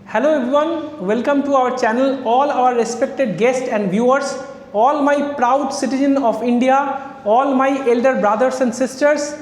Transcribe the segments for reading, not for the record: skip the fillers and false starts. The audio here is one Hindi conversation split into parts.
Hello everyone, welcome to our channel, all our respected guests and viewers, all my proud citizens of India, all my elder brothers and sisters,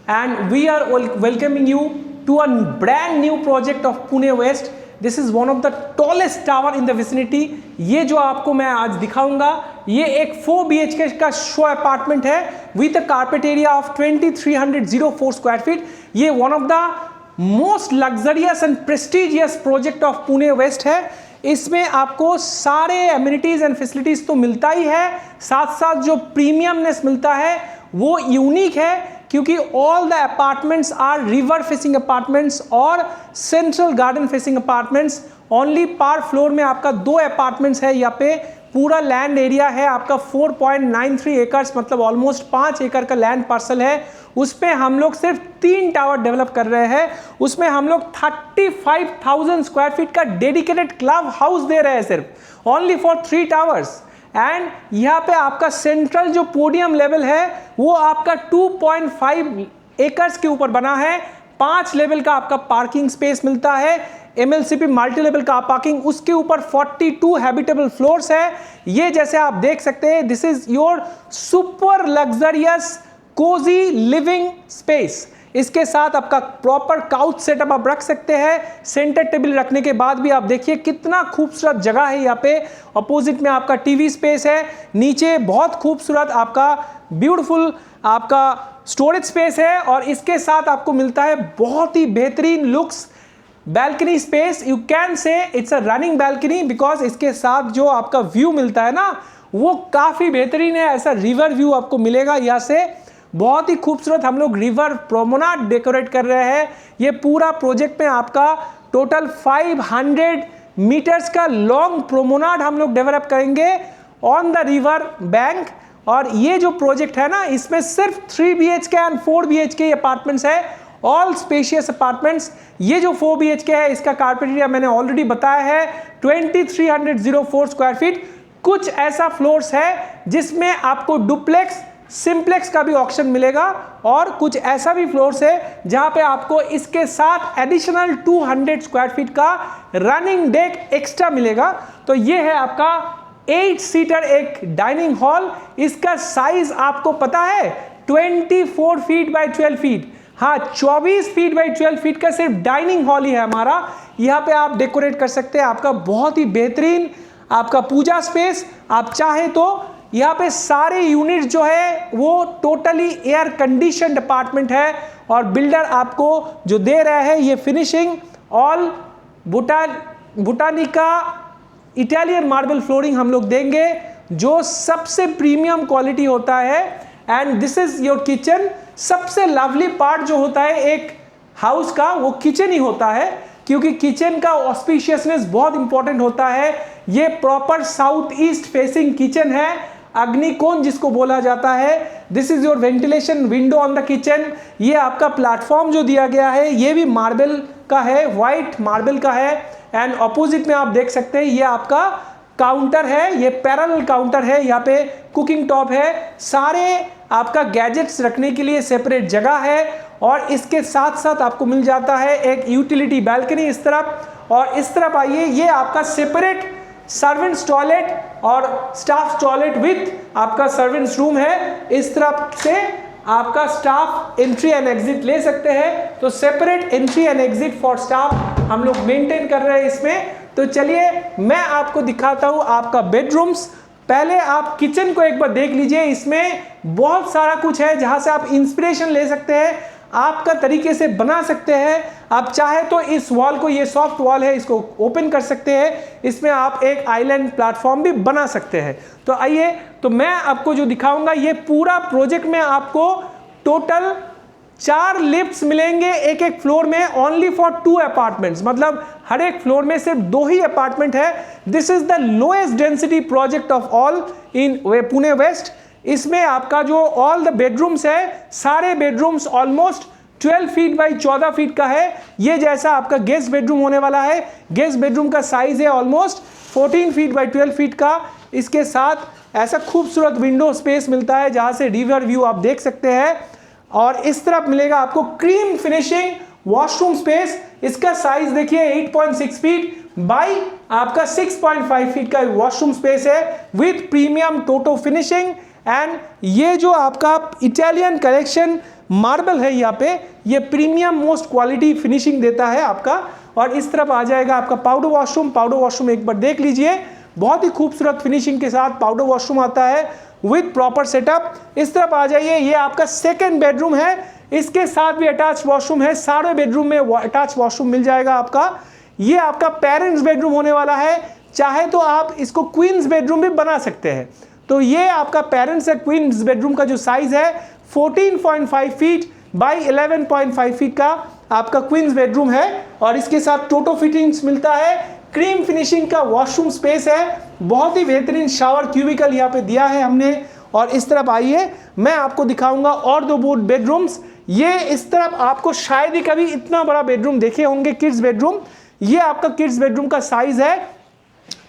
and we are welcoming you to a brand new project of Pune West. This is one of the tallest tower in the vicinity. ये जो आपको मैं आज दिखाऊंगा ये एक 4 BHK का शो अपार्टमेंट है with a carpet area of 2304 square feet. ये one of the most luxurious and prestigious project of Pune west है. इसमें आपको सारे एमिनिटीज एंड फैसिलिटीज तो मिलता ही है, साथ साथ जो प्रीमियमनेस मिलता है वो यूनिक है, क्योंकि all the apartments are river facing apartments और central garden facing apartments. Only पर फ्लोर में आपका 2 अपार्टमेंट्स है. यहाँ पे पूरा लैंड एरिया है आपका 4.93 एकर्स, मतलब ऑलमोस्ट 5 एकड़ का लैंड पार्सल है. उस पे हम लोग सिर्फ 3 टावर डेवलप कर रहे हैं. उसमें हम लोग 35,000 स्क्वायर फीट का डेडिकेटेड क्लब हाउस दे रहे हैं सिर्फ ओनली फॉर 3 टावर्स. एंड यहाँ पे आपका सेंट्रल जो पोडियम लेवल है वो आपका 2.5 एकर्स के ऊपर बना है. 5 लेवल का आपका पार्किंग स्पेस मिलता है, MLCP मल्टी लेवल का पार्किंग. उसके ऊपर 42 हैबिटेबल फ्लोर्स है. ये जैसे आप देख सकते हैं, this is your super luxurious cozy living space. इसके साथ आपका प्रॉपर काउच सेटअप आप रख सकते हैं. सेंटर टेबल रखने के बाद भी आप देखिए कितना खूबसूरत जगह है. यहाँ पे अपोजिट में आपका टीवी स्पेस है, नीचे बहुत खूबसूरत आपका ब्यूटीफुल आपका स्टोरेज स्पेस है, और इसके साथ आपको मिलता है बहुत ही बेहतरीन looks balcony space. You can say it's a running balcony, because इसके साथ जो आपका व्यू मिलता है ना वो काफ़ी बेहतरीन है. ऐसा रिवर व्यू आपको मिलेगा यहाँ से, बहुत ही खूबसूरत. हम लोग रिवर प्रोमेनाड डेकोरेट कर रहे हैं. ये पूरा प्रोजेक्ट में आपका टोटल 500 मीटर्स का लॉन्ग प्रोमेनाड हम लोग डेवलप करेंगे ऑन द रिवर बैंक. और ये जो प्रोजेक्ट है ना, इसमें सिर्फ 3 BHK एंड 4 BHK अपार्टमेंट्स है, ऑल स्पेशियस अपार्टमेंट्स. ये जो 4 BHK है इसका कारपेट एरिया मैंने ऑलरेडी बताया है 2304 स्क्वायर फीट. कुछ ऐसा फ्लोर्स है जिसमें आपको डुप्लेक्स सिंप्लेक्स का भी ऑप्शन मिलेगा, और कुछ ऐसा भी फ्लोर्स है जहां पे आपको इसके साथ एडिशनल 200 स्क्वायर फीट का रनिंग डेक एक्स्ट्रा मिलेगा. तो ये है आपका 8 सीटर एक डाइनिंग हॉल. इसका साइज आपको पता है 24 फीट बाय 12 फीट. हाँ, 24 फीट बाई 12 फीट का सिर्फ डाइनिंग हॉल ही है हमारा. यहाँ पे आप डेकोरेट कर सकते हैं आपका बहुत ही बेहतरीन आपका पूजा स्पेस. आप चाहे तो यहाँ पे सारे यूनिट जो है वो टोटली एयर कंडीशनड अपार्टमेंट है, और बिल्डर आपको जो दे रहे हैं ये finishing all Botanica Italian marble flooring हम लोग देंगे जो सबसे प्रीमियम क्वालिटी होता है. And this is your kitchen. सबसे लवली पार्ट जो होता है एक हाउस का वो किचन ही होता है, क्योंकि किचन का ऑस्पिशियसनेस बहुत इंपॉर्टेंट होता है. ये proper south east facing kitchen है, अग्निकोण जिसको बोला जाता है. This is your ventilation window on the kitchen. ये आपका प्लेटफॉर्म जो दिया गया है ये भी मार्बल का है, वाइट मार्बल का है. एंड अपोजिट में आप देख सकते हैं ये आपका काउंटर है, ये पैरेलल काउंटर है. यहाँ पे कुकिंग टॉप है, सारे आपका गैजेट्स रखने के लिए सेपरेट जगह है, और इसके साथ साथ आपको मिल जाता है एक यूटिलिटी बैल्कनी इस तरफ. और इस तरफ आइए, ये आपका सेपरेट सर्वेंट्स टॉयलेट और स्टाफ टॉयलेट विथ आपका सर्वेंट्स रूम है. इस तरफ से आपका स्टाफ एंट्री एंड एग्जिट ले सकते हैं. तो separate entry and exit for staff हम लोग मेंटेन कर रहे हैं इसमें. तो चलिए मैं आपको दिखाता हूं आपका बेडरूम्स. पहले आप किचन को एक बार देख लीजिए. इसमें बहुत सारा कुछ है जहां से आप इंस्पिरेशन ले सकते हैं, आपका तरीके से बना सकते हैं. आप चाहे तो इस वॉल को, ये सॉफ्ट वॉल है, इसको ओपन कर सकते हैं. इसमें आप एक आइलैंड प्लेटफॉर्म भी बना सकते हैं. तो आइए, तो मैं आपको जो दिखाऊंगा ये पूरा प्रोजेक्ट में आपको टोटल 4 लिफ्ट्स मिलेंगे एक एक फ्लोर में, ओनली फॉर 2 अपार्टमेंट्स. मतलब हर एक फ्लोर में सिर्फ 2 ही अपार्टमेंट है. This is the lowest density project of all in Pune west. इसमें आपका जो ऑल द बेडरूम्स है, सारे bedrooms almost 12 feet by 14 feet का है. ये जैसा आपका गेस्ट बेडरूम होने वाला है, गेस्ट बेडरूम का साइज है ऑलमोस्ट 14 फीट बाई 12 फीट का. इसके साथ ऐसा खूबसूरत विंडो स्पेस मिलता है जहां से रिवर व्यू आप देख सकते हैं. और इस तरफ मिलेगा आपको क्रीम फिनिशिंग वॉशरूम स्पेस. इसका साइज देखिए 8.6 फीट. बाई आपका 6.5 फीट का वॉशरूम स्पेस है with premium toto finishing. And ये जो आपका इटालियन कलेक्शन मार्बल है यहाँ पे, ये प्रीमियम मोस्ट क्वालिटी फिनिशिंग देता है आपका। और इस तरफ आ जाएगा आपका पाउडर वॉशरूम। पाउडर वॉशरूम एक बार देख लीजिए, बहुत ही खूबसूरत फिनिशिंग के साथ पाउडर वॉशरूम आता है विथ प्रॉपर सेटअप। इस तरफ आ जाइए, ये आपका सेकेंड बेडरूम है, इसके साथ भी अटैच वॉशरूम है। सारे बेडरूम में अटैच वॉशरूम मिल जाएगा आपका। ये आपका पेरेंट्स बेडरूम होने वाला है, चाहे तो आप इसको क्वींस बेडरूम भी बना सकते हैं। तो ये आपका पेरेंट्स या क्वींस बेडरूम का जो साइज है 14.5 फीट बाई 11.5 फीट का आपका क्वींस बेडरूम है। और इसके साथ टोटो फिटिंग्स मिलता है, क्रीम फिनिशिंग का वॉशरूम स्पेस है, बहुत ही बेहतरीन शावर क्यूबिकल यहाँ पे दिया है हमने। और इस तरफ आइए, मैं आपको दिखाऊंगा और दो बेडरूम्स। ये इस तरफ आपको शायद ही कभी इतना बड़ा बेडरूम देखे होंगे, किड्स बेडरूम। ये आपका किड्स बेडरूम का साइज है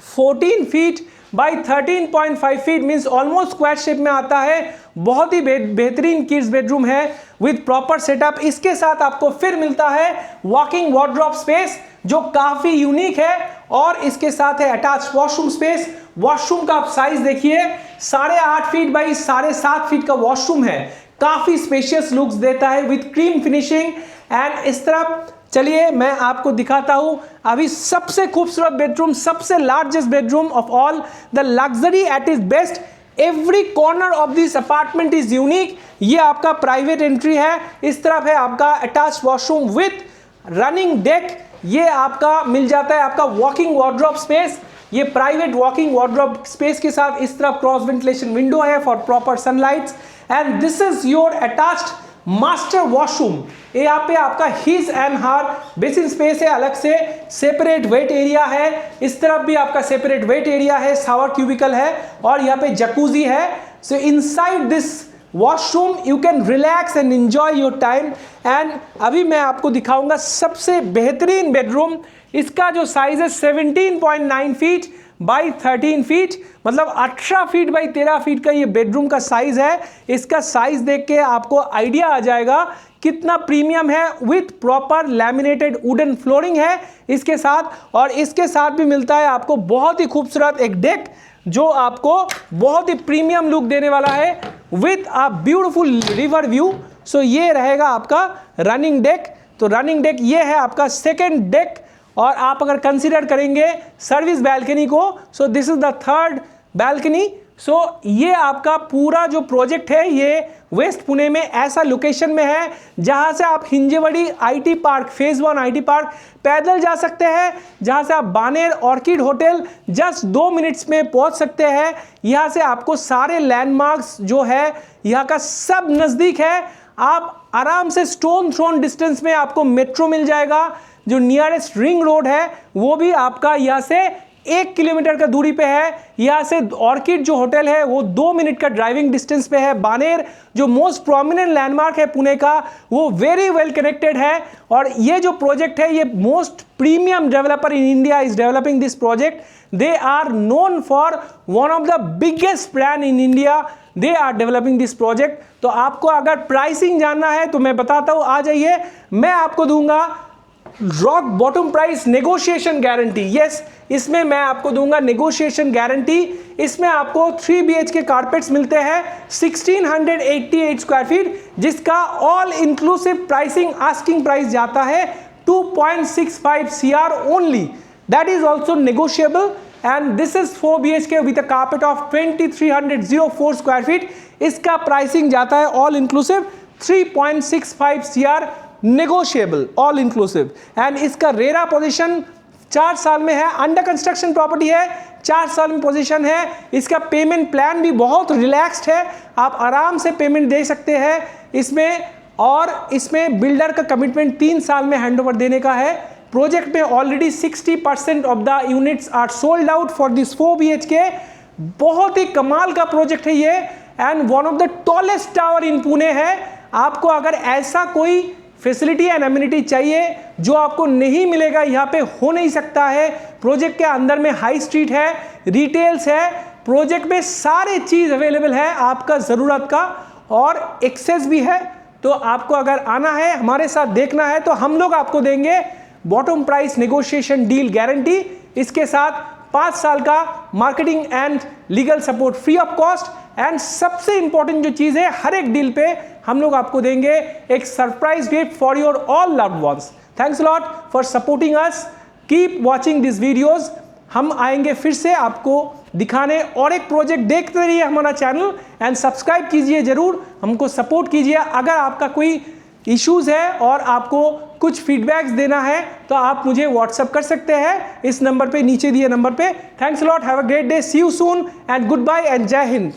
14 feet by 13.5 feet, means almost square shape में आता है। बहुत ही बेहतरीन किड्स बेडरूम है विथ प्रॉपर सेटअप। इसके साथ आपको फिर मिलता है वॉकिंग वार्डरोब स्पेस जो काफी यूनिक है, और इसके साथ है अटैच वॉशरूम स्पेस। वॉशरूम का आप साइज देखिए, 8.5 फीट बाई 7.5 फीट का वॉशरूम है, काफी स्पेशियस लुक्स देता है विथ क्रीम फिनिशिंग। एंड इस तरफ चलिए मैं आपको दिखाता हूं अभी सबसे खूबसूरत बेडरूम, सबसे largest bedroom of all, the luxury at its best. Every corner of this apartment is unique. ये आपका प्राइवेट एंट्री है, इस तरफ है आपका attach washroom with running deck. ये आपका मिल जाता है आपका वॉकिंग वार्डरोब स्पेस। ये प्राइवेट वॉकिंग वार्डरोब स्पेस के साथ इस तरफ क्रॉस वेंटिलेशन विंडो है for proper sunlights. And this is your attached master washroom. ये यहाँ पे आपका his and her basin space है, अलग से सेपरेट वेट एरिया है। इस तरफ भी आपका सेपरेट वेट एरिया है, शावर क्यूबिकल है, और यहाँ पे जकूजी है। सो inside this washroom you can relax and enjoy your time. And अभी मैं आपको दिखाऊंगा सबसे बेहतरीन बेडरूम। इसका जो साइज है 17.9 फीट बाई 13 फीट, मतलब 18 फीट बाई 13 फीट का ये बेडरूम का साइज है। इसका साइज देख के आपको आइडिया आ जाएगा कितना प्रीमियम है, with proper laminated wooden flooring है इसके साथ। और इसके साथ भी मिलता है आपको बहुत ही खूबसूरत एक डेक जो आपको बहुत ही प्रीमियम लुक देने वाला है with a beautiful river view. So ये रहेगा आपका रनिंग डेक। तो रनिंग डेक ये है आपका सेकेंड डेक। और आप अगर कंसीडर करेंगे सर्विस बैल्कनी को, so this is the third balcony. So ये आपका पूरा जो प्रोजेक्ट है ये वेस्ट पुणे में ऐसा लोकेशन में है जहां से आप Hinjewadi IT park phase 1 IT park पैदल जा सकते हैं, जहां से आप Baner Orchid Hotel just 2 minutes में पहुंच सकते हैं। यहां से आपको सारे लैंडमार्क्स जो है यहाँ का सब नज़दीक है। आप आराम से स्टोन थ्रोन डिस्टेंस में आपको मेट्रो मिल जाएगा। जो नियरेस्ट रिंग रोड है वो भी आपका यहाँ से 1 किलोमीटर का दूरी पे है। यहाँ से ऑर्किड जो होटल है वो 2 मिनट का ड्राइविंग डिस्टेंस पे है। बानेर जो मोस्ट प्रोमिनेंट लैंडमार्क है पुणे का, वो वेरी वेल कनेक्टेड है। और ये जो प्रोजेक्ट है, ये most premium developer in India is developing this project. They are known for one of the biggest brand in India, they are developing this project. तो आपको अगर प्राइसिंग जानना है तो मैं बताता हूँ, आ जाइए, मैं आपको दूंगा rock bottom price negotiation guarantee. Yes, इसमें मैं आपको दूंगा नेगोशिएशन गारंटी। इसमें आपको 3 BHK कारपेट्स मिलते हैं 1688 स्क्वायर फीट, जिसका all inclusive pricing asking price जाता है 2.65 CR only. That is also negotiable. And this is 4 BHK with a carpet of 2304 square feet. इसका प्राइसिंग जाता है all inclusive 3.65 CR negotiable, all inclusive. And इसका रेरा पोजीशन 4 साल में है, अंडर कंस्ट्रक्शन प्रॉपर्टी है, 4 साल में पोजीशन है। इसका पेमेंट प्लान भी बहुत रिलैक्स्ड है, आप आराम से पेमेंट दे सकते हैं इसमें। और इसमें बिल्डर का कमिटमेंट 3 साल में हैंडओवर देने का है। प्रोजेक्ट में already 60% of the units are sold out for this 4 BHK। बहुत ही कमाल का प्रोजेक्ट है ये, and one of the tallest tower in Pune है। आपको अगर ऐसा कोई फैसिलिटी एंड एमिनिटी चाहिए जो आपको नहीं मिलेगा, यहाँ पे हो नहीं सकता है। प्रोजेक्ट के अंदर में हाई स्ट्रीट है, रिटेल्स है, प्रोजेक्ट में सारे चीज़ अवेलेबल है आपका ज़रूरत का, और एक्सेस भी है। तो आपको अगर आना है, हमारे साथ देखना है, तो हम लोग आपको देंगे bottom price negotiation deal guarantee. इसके साथ 5 साल का marketing and legal support free of cost and सबसे इंपॉर्टेंट जो चीज़ है, हर एक डील पे हम लोग आपको देंगे एक surprise gift for your all loved ones. Thanks lot for supporting us, keep watching this videos. हम आएंगे फिर से आपको दिखाने और एक प्रोजेक्ट। देखते रहिए हमारा चैनल एंड सब्सक्राइब कीजिए जरूर, हमको सपोर्ट कीजिए। अगर आपका कोई इश्यूज़ है और आपको कुछ फीडबैक्स देना है तो आप मुझे व्हाट्सएप कर सकते हैं इस नंबर पे, नीचे दिए नंबर पे। Thanks lot, have a great day, see you soon and good bye and जय हिंद।